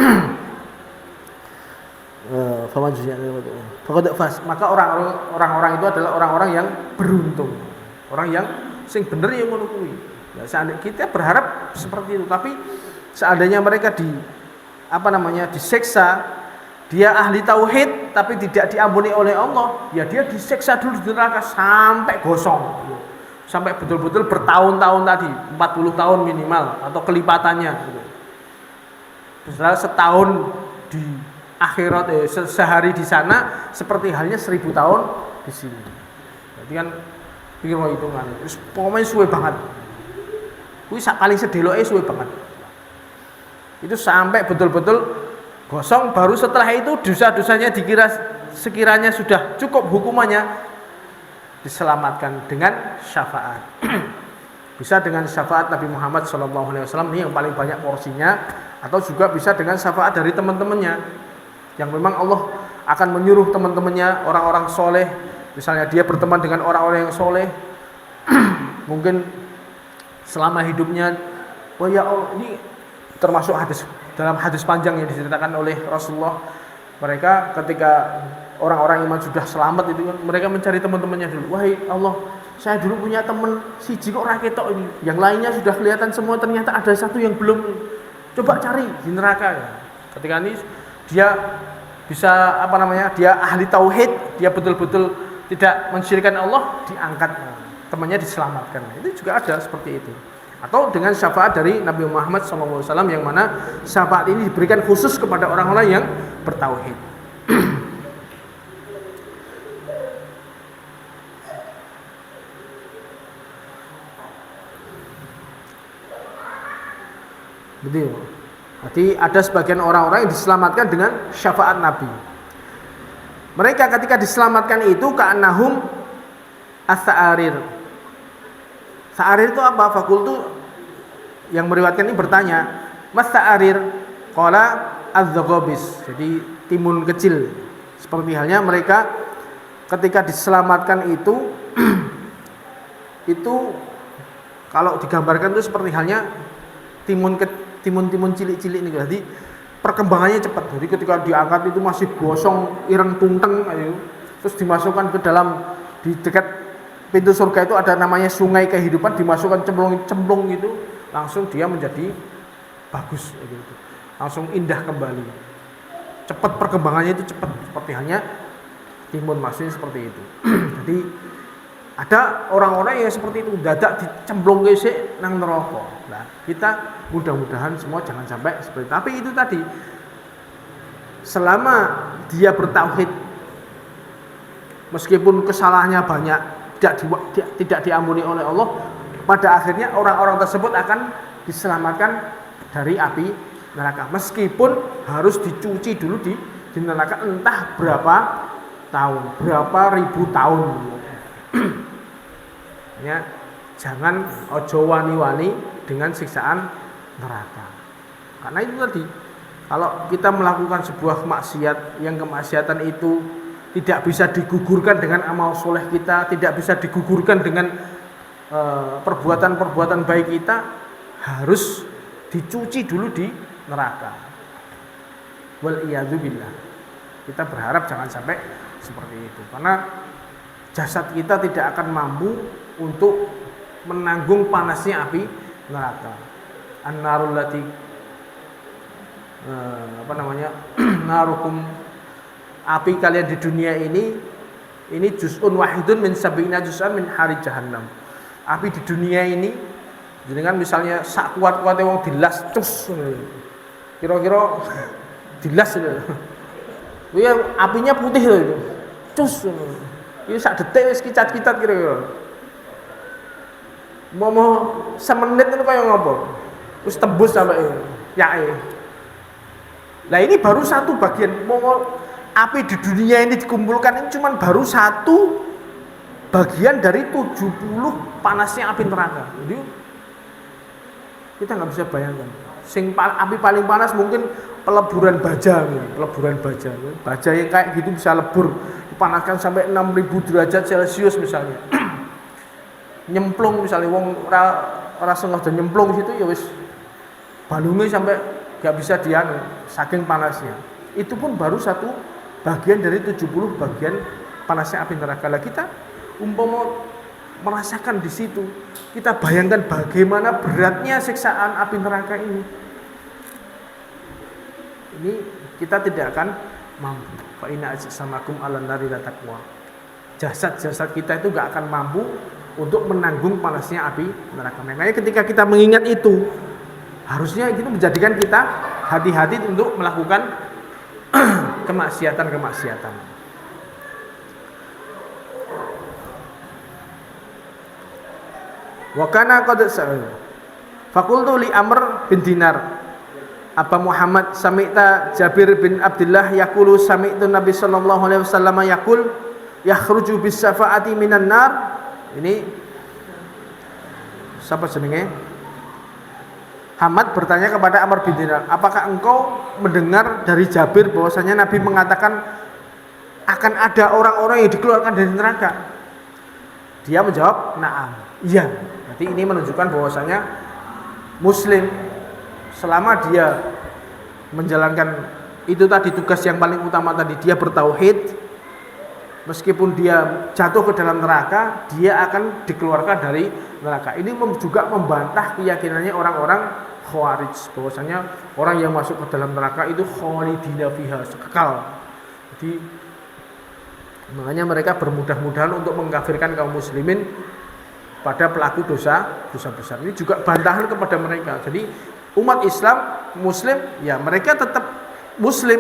faman zuhziha 'anil nar faqad faz. Maka orang-orang itu adalah orang-orang yang beruntung. Orang yang sing bener yang ngono kuwi. Ya, seandainya kita berharap seperti itu, tapi seandainya mereka disiksa, dia ahli tauhid tapi tidak diampuni oleh Allah, ya dia disiksa dulu di neraka sampai gosong, sampai betul-betul bertahun-tahun tadi, 40 tahun minimal atau kelipatannya. Misalnya setahun di akhirat, sehari di sana seperti halnya 1000 tahun di sini. Berarti kan pikir mau hitungan, terus pokoknya suwe banget. Kuwi sak paling sedeloke suwe banget. Itu sampai betul-betul gosong, baru setelah itu dosa-dosanya dikira sekiranya sudah cukup hukumannya, diselamatkan dengan syafaat. Bisa dengan syafaat Nabi Muhammad SAW, ini yang paling banyak porsinya, atau juga bisa dengan syafaat dari teman-temannya yang memang Allah akan menyuruh teman-temannya orang-orang soleh. Misalnya dia berteman dengan orang-orang yang soleh, mungkin selama hidupnya, oh ya Allah, ini termasuk dalam hadis panjang yang diceritakan oleh Rasulullah. Mereka ketika orang-orang iman sudah selamat itu, mereka mencari teman-temannya dulu. Wahai Allah, saya dulu punya teman siji kok ora ketok ini. Yang lainnya sudah kelihatan semua, ternyata ada satu yang belum. Coba cari di neraka. Ketika ini dia bisa dia ahli tauhid, dia betul-betul tidak mensyirikkan Allah, diangkat, temannya diselamatkan. Itu juga ada seperti itu. Atau dengan syafaat dari Nabi Muhammad SAW, yang mana syafaat ini diberikan khusus kepada orang-orang yang bertauhid. Betul. Jadi ada sebagian orang-orang yang diselamatkan dengan syafaat Nabi. Mereka ketika diselamatkan itu ka'annahum as-sa'arir. Sa'arir itu apa? Fakultu yang meriwayatkan ini bertanya, "Mas sa'arir?" Qala az-zaghabis. Jadi timun kecil. Seperti halnya mereka ketika diselamatkan itu itu kalau digambarkan itu seperti halnya timun-timun cilik-cilik ini. Jadi perkembangannya cepat. Jadi ketika diangkat itu masih gosong, ireng tunteng, terus dimasukkan ke dalam, di dekat pintu surga itu ada namanya sungai kehidupan, dimasukkan cemplung gitu, langsung dia menjadi bagus gitu. Langsung indah kembali. Cepat perkembangannya itu cepat, seperti halnya timun maksudnya seperti itu. Jadi ada orang-orang yang seperti itu, dadak dicemplung gesek nang neraka. Nah, kita mudah-mudahan semua jangan sampai seperti itu. Tapi itu tadi, selama dia bertauhid, meskipun kesalahannya banyak, tidak diampuni oleh Allah, pada akhirnya orang-orang tersebut akan diselamatkan dari api neraka. Meskipun harus dicuci dulu di neraka entah berapa tahun, berapa ribu tahun. Ya, jangan ojo wani-wani dengan siksaan neraka. Karena itu tadi, kalau kita melakukan sebuah maksiat, yang kemaksiatan itu tidak bisa digugurkan dengan amal soleh kita, tidak bisa digugurkan dengan perbuatan-perbuatan baik kita, harus dicuci dulu di neraka. Wal iyadzu billah. Kita berharap jangan sampai seperti itu, karena jasad kita tidak akan mampu untuk menanggung panasnya api neraka. An-narul lati narukum, api kalian di dunia ini juz'un wahidun min sab'ina juz'an min hari jahannam. Api di dunia ini dengan misalnya sak kuat-kuatnya wong dilas cus, kira-kira dilas itu. Ya apinya putih itu. Cus. Itu sak detik wis kicat-kicat kira-kira. Mau semenit itu kayak ngopo, terus tembus sampai yae. Nah ini baru satu bagian. Mau api di dunia ini dikumpulkan, ini cuma baru satu bagian dari 70 panasnya api neraka. Jadi kita nggak bisa bayangkan. Api paling panas mungkin peleburan baja, baja yang kayak gitu bisa lebur, dipanaskan sampai 6000 derajat Celcius misalnya. Nyemplung misalnya wong ora sengaja nyemplung situ ya wis balunge sampai gak bisa dianu saking panasnya. Itu pun baru satu bagian dari 70 bagian panasnya api neraka. Lah kita umpama merasakan di situ, kita bayangkan bagaimana beratnya siksaan api neraka ini. Ini kita tidak akan mampu. Fa inna ajsamakum 'alan nari la taqwa. Jasad-jasad kita itu gak akan mampu untuk menanggung panasnya api neraka. Makanya ketika kita mengingat itu, harusnya itu menjadikan kita hati-hati untuk melakukan kemaksiatan-kemaksiatan. Wa kana qad sa'al. Fakultu li Amr bin Dinar, Aba Muhammad, sami'ta Jabir bin Abdullah yaqulu sami'tu Nabi sallallahu alaihi wasallam yaqul yakhruju bis syafa'ati minan nar. Ini siapa jenenge? Hamad bertanya kepada Amr bin Dinar, apakah engkau mendengar dari Jabir bahwasanya Nabi mengatakan akan ada orang-orang yang dikeluarkan dari neraka? Dia menjawab, "Na'am." Iya. Berarti ini menunjukkan bahwasanya muslim selama dia menjalankan itu tadi, tugas yang paling utama tadi, dia bertauhid, meskipun dia jatuh ke dalam neraka, dia akan dikeluarkan dari neraka. Ini juga membantah keyakinannya orang-orang Khawarij, bahwasanya orang yang masuk ke dalam neraka itu khalidina fiha, kekal. Jadi makanya mereka bermudah-mudahan untuk mengkafirkan kaum muslimin pada pelaku dosa besar. Ini juga bantahan kepada mereka. Jadi umat Islam, Muslim, ya mereka tetap Muslim.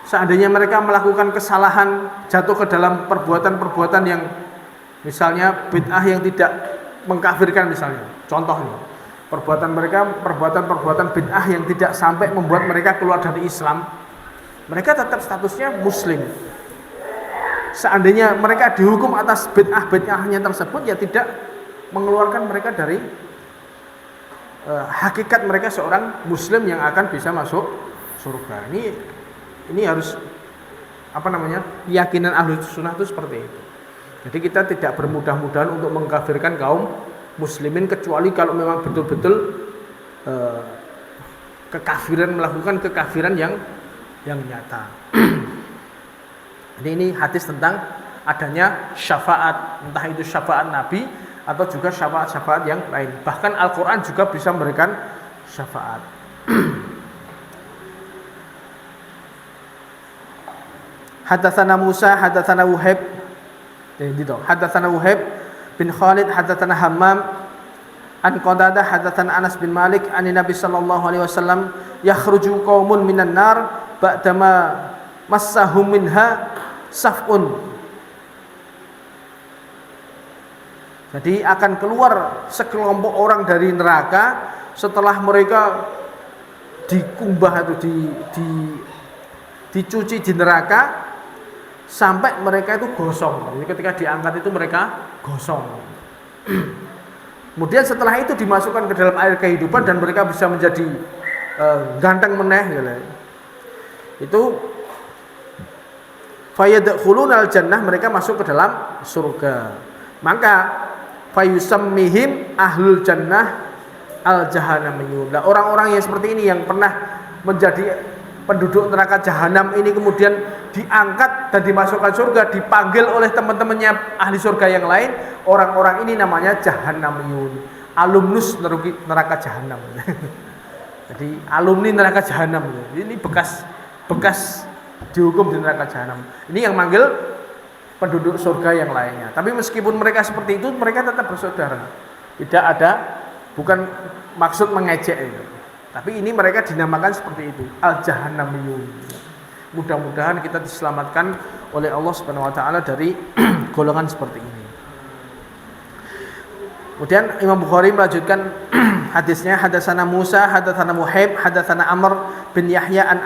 Seandainya mereka melakukan kesalahan, jatuh ke dalam perbuatan-perbuatan yang misalnya bid'ah yang tidak mengkafirkan misalnya. Contohnya, perbuatan bid'ah yang tidak sampai membuat mereka keluar dari Islam, mereka tetap statusnya Muslim. Seandainya mereka dihukum atas bid'ahnya tersebut, ya tidak mengeluarkan mereka dari hakikat mereka seorang Muslim yang akan bisa masuk surga. Ini harus keyakinan ahlu sunnah itu seperti itu. Jadi kita tidak bermudah-mudahan untuk mengkafirkan kaum muslimin, kecuali kalau memang betul-betul melakukan kekafiran yang nyata. Jadi ini hadis tentang adanya syafaat, entah itu syafaat Nabi atau juga syafaat-syafaat yang lain. Bahkan Al-Quran juga bisa memberikan syafaat. Hadatsana Musa, hadatsana Wuhaib. Hadatsana Wuhaib bin Khalid, hadatsana Hammam an Qatadah, hadatsana Anas bin Malik an Nabi sallallahu alaihi wasallam yakhruju qaumun minan nar ba'dama massahum minha saf'un. Jadi akan keluar sekelompok orang dari neraka setelah mereka dikumbah atau dicuci di neraka sampai mereka itu gosong. Jadi ketika diangkat itu mereka gosong. Kemudian setelah itu dimasukkan ke dalam air kehidupan dan mereka bisa menjadi ganteng meneh gitu. Itu fayadkhulunal jannah, mereka masuk ke dalam surga. Maka fayusammihim ahlul jannah al jahannamiyun. Nah, orang-orang yang seperti ini yang pernah menjadi penduduk neraka jahanam ini kemudian diangkat dan dimasukkan surga, dipanggil oleh teman-temannya ahli surga yang lain, orang-orang ini namanya jahannamiyun, alumnus neraka jahanam. Jadi alumni neraka jahanam. Ini bekas dihukum di neraka jahanam. Ini yang manggil penduduk surga yang lainnya. Tapi meskipun mereka seperti itu, mereka tetap bersaudara. Tidak ada, bukan maksud mengejek itu. Tapi ini mereka dinamakan seperti itu, al-jahannamiyun. Mudah-mudahan kita diselamatkan oleh Allah Subhanahu wa taala dari golongan seperti ini. Kemudian Imam Bukhari melanjutkan hadisnya, hadatsana Musa, hadatsana Muhaib, hadatsana Amr bin Yahya an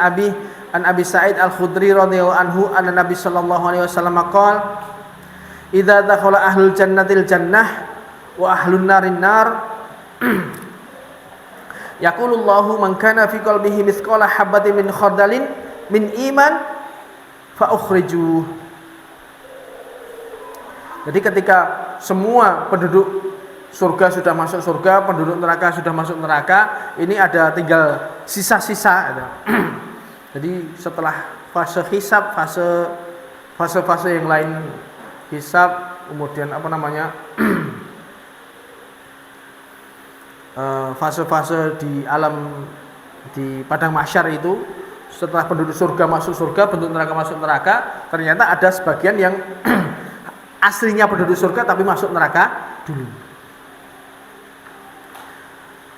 Abi Sa'id Al-Khudri radhiyallahu anhu anna Nabi sallallahu alaihi wasallam qala idza dakhala ahlul jannatil jannah wa ahlun narin nar yaqulullahu man kana fi qalbihi mithqala habatin min khardalin min iman fa ukhrijuh. Jadi ketika semua penduduk surga sudah masuk surga, penduduk neraka sudah masuk neraka, ini ada tinggal sisa-sisa. Jadi setelah fase hisab, fase yang lain hisab, kemudian fase-fase di alam di padang mahsyar itu, setelah penduduk surga masuk surga, penduduk neraka masuk neraka, ternyata ada sebagian yang aslinya penduduk surga tapi masuk neraka dulu.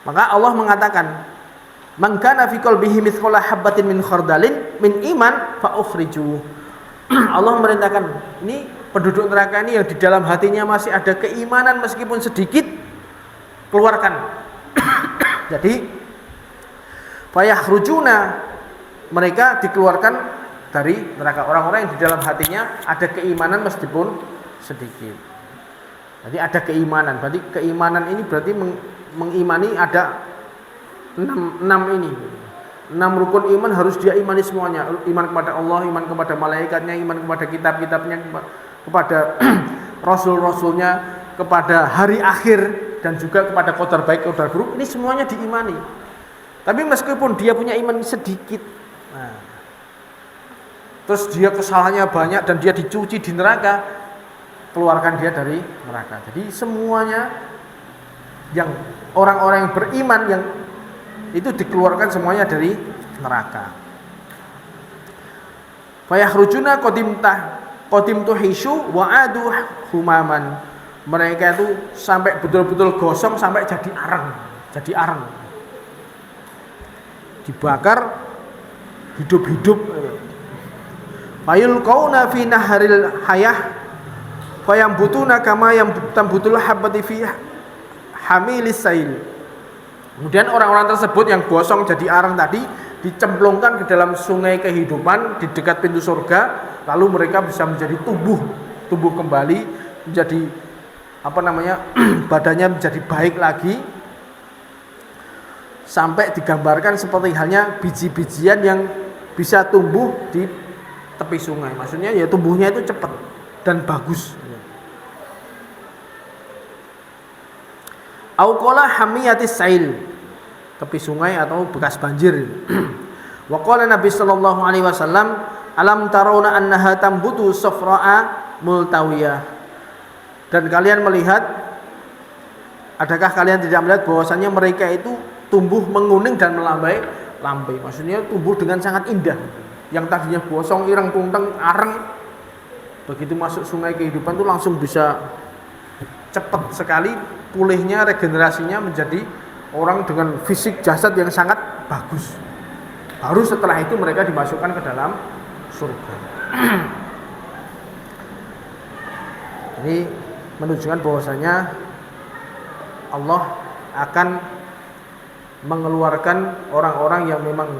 Maka Allah mengatakan, "Man kana fi qalbihi mithqala habatin min khardalin min iman fa ukhrijuh." Allah merintahkan, ini penduduk neraka ini yang di dalam hatinya masih ada keimanan meskipun sedikit, keluarkan. Jadi fayakhrujuna, mereka dikeluarkan dari neraka, orang-orang yang di dalam hatinya ada keimanan meskipun sedikit. Jadi ada keimanan, berarti keimanan ini berarti mengimani ada 6 ini. 6 rukun iman harus dia imani semuanya. Iman kepada Allah, iman kepada malaikatnya, iman kepada kitab-kitabnya, kepada rasul-rasulnya, kepada hari akhir, dan juga kepada qadar baik, qadar buruk. Ini semuanya diimani. Tapi meskipun dia punya iman sedikit, terus dia kesalahannya banyak dan dia dicuci di neraka, keluarkan dia dari neraka. Jadi semuanya yang orang-orang yang beriman yang itu dikeluarkan semuanya dari neraka. Fayakhrujuna qadim tuhishu wa adu humaman mereka itu sampai betul-betul gosong sampai jadi areng. Dibakar hidup-hidup. Fayulqauna fi naharil hayah fayambutuna kama yambutul habbati fi hamilis sail. Kemudian orang-orang tersebut yang gosong jadi arang tadi dicemplungkan ke dalam sungai kehidupan di dekat pintu surga, lalu mereka bisa menjadi tumbuh kembali, menjadi badannya menjadi baik lagi, sampai digambarkan seperti halnya biji-bijian yang bisa tumbuh di tepi sungai. Maksudnya ya tumbuhnya itu cepat dan bagus. Auqala hamiyatis sail, tepi sungai atau bekas banjir. Wa qala Nabi sallallahu alaihi wasallam, alam tarawna annaha tambutu safra'a multawiyah. Dan kalian melihat, adakah kalian tidak melihat bahwasanya mereka itu tumbuh menguning dan melambai? Maksudnya tumbuh dengan sangat indah. Yang tadinya gosong, ireng, punteng, areng, begitu masuk sungai kehidupan itu langsung bisa cepat sekali pulihnya, regenerasinya menjadi orang dengan fisik jasad yang sangat bagus. Baru setelah itu mereka dimasukkan ke dalam surga. Ini menunjukkan bahwasanya Allah akan mengeluarkan orang-orang yang memang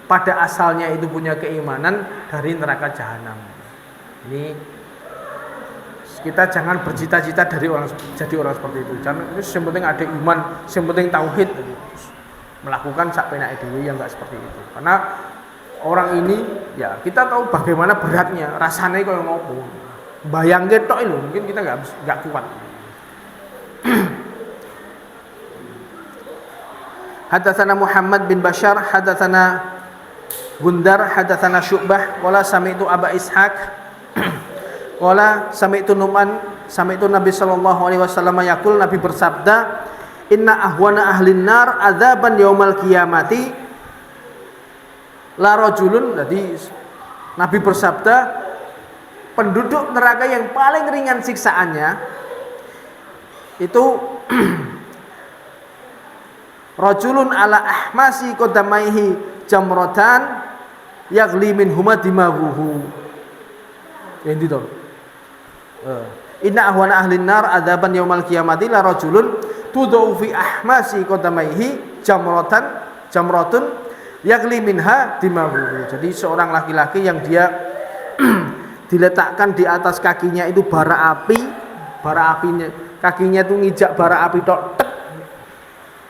pada asalnya itu punya keimanan dari neraka jahanam. Ini kita jangan bercita-cita jadi orang seperti itu. Jangan, yang penting ada iman, yang penting tauhid, melakukan sak penake dhewe yang enggak seperti itu. Karena orang ini ya kita tahu bagaimana beratnya, rasanya kayak ngopo. Bayangke tok lho, mungkin kita enggak kuat. Hadatsana Muhammad bin Bashar, hadatsana Gundar, hadatsana Syu'bah, qala sami'tu Aba Ishaq, qala sami'tu Nu'man, sami'tu Nabi sallallahu alaihi wasallam yaqul, Nabi bersabda, inna ahwana ahlin nar adzaban yaumal qiyamati la rajulun. Jadi Nabi bersabda, penduduk neraka yang paling ringan siksaannya itu rajulun ala ahmasi qadamaihi jamratan yaghli min huma dimaghuhu. Yang itu. Inna ahwana ahlin nar adzaban yaumal qiyamati la rajulun tudau fi ahmasi qadamaihi jamratun yaghli minha dimaghuhu. Jadi seorang laki-laki yang dia diletakkan di atas kakinya itu bara apinya kakinya itu ngijak bara api tok.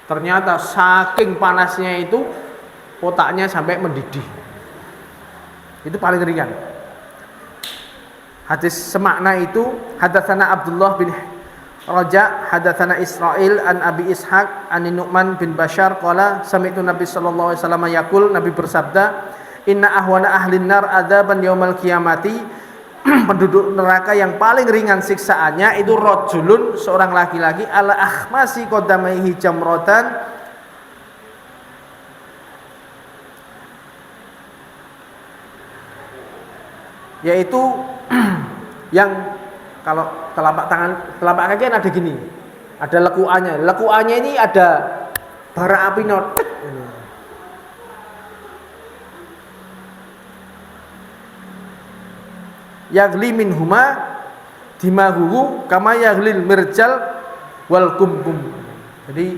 Ternyata saking panasnya itu otaknya sampai mendidih. Itu paling ringan. Hadis semakna itu, hadatsana Abdullah bin Raja, hadatsana Israil an Abi Ishaq an Nu'man bin Bashar qala sami'tu Nabi sallallahu alaihi wasallam yaqul, Nabi bersabda, inna ahwana ahlin nar adzaban yaumal qiyamati, penduduk neraka yang paling ringan siksaannya itu rajulun, seorang laki-laki ala akhmasi qadamaihi jamratan, yaitu yang kalau telapak kaki kan ada gini, ada lekuannya ini ada bara api notek. Yaghli min huma dimaghuhu kama yaghlil mirjal wal kumkum. Jadi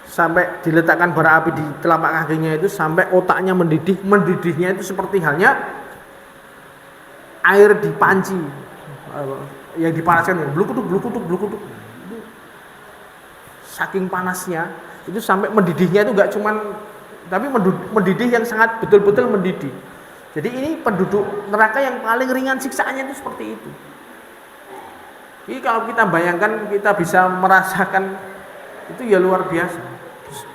sampai diletakkan bara api di telapak kakinya itu sampai otaknya mendidihnya itu seperti halnya air di panci yang dipanaskan, blukuduk. Saking panasnya itu sampai mendidihnya itu enggak cuman, tapi mendidih yang sangat betul-betul mendidih. Jadi ini penduduk neraka yang paling ringan siksaannya itu seperti itu. Jadi kalau kita bayangkan, kita bisa merasakan itu ya luar biasa.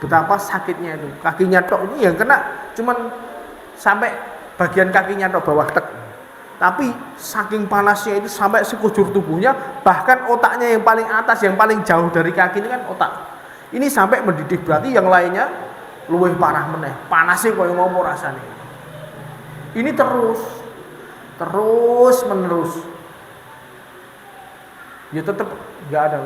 Betapa sakitnya itu. Kakinya tok ini yang kena cuman sampai bagian kakinya tok bawah tek. Tapi saking panasnya itu sampai sekujur tubuhnya, bahkan otaknya yang paling atas, yang paling jauh dari kaki ini kan otak. Ini sampai mendidih, berarti yang lainnya luwih parah meneh. Panasnya koyo ngopo rasane. Ini terus menerus. Ya tetap Enggak ada.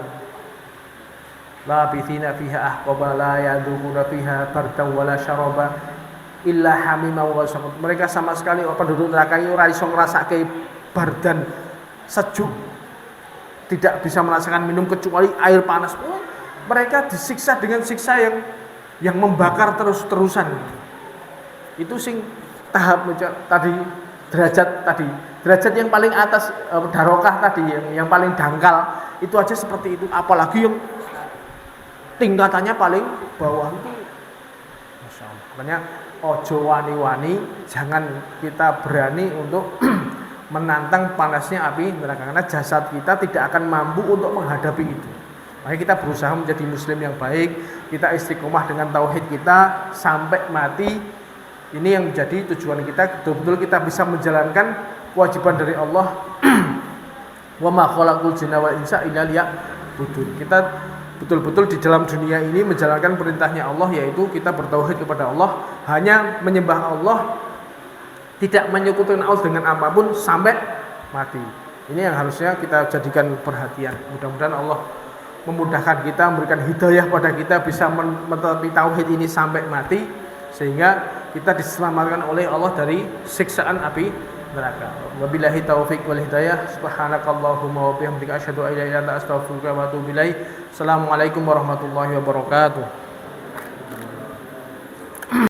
Labithina fiha ahqaba la yadukuna fiha bardan wala syaraba illa hamima wa saqat. Mereka sama sekali penduduk neraka itu ora iso ngrasake bardan sejuk. Tidak bisa merasakan minum kecuali air panas. Mereka disiksa dengan siksa yang membakar terus-terusan. Itu sing tahap tadi derajat yang paling atas darokah tadi yang paling dangkal itu aja seperti itu, apalagi yang tingkatannya paling bawah itu. Masya Allah. Makanya ojo wani-wani, jangan kita berani untuk menantang panasnya api neraka, karena jasad kita tidak akan mampu untuk menghadapi itu. Makanya kita berusaha menjadi muslim yang baik, kita istiqomah dengan tauhid kita sampai mati. Ini yang menjadi tujuan kita, betul-betul kita bisa menjalankan kewajiban dari Allah. Wa ma khalaqul jinna wal insa illa liya'budun. Kita betul-betul di dalam dunia ini menjalankan perintahnya Allah, yaitu kita bertauhid kepada Allah, hanya menyembah Allah, tidak menyekutukan Allah dengan apapun sampai mati. Ini yang harusnya kita jadikan perhatian. Mudah-mudahan Allah memudahkan kita, memberikan hidayah pada kita bisa menetapi tauhid ini sampai mati, sehingga kita diselamatkan oleh Allah dari siksaan api neraka. Wabillahi taufiq wal hidayah. Subhanakallahumma wa bihamdika asyhadu an la ilaha illa anta astaghfiruka wa atubu ilaik. Assalamualaikum warahmatullahi wabarakatuh.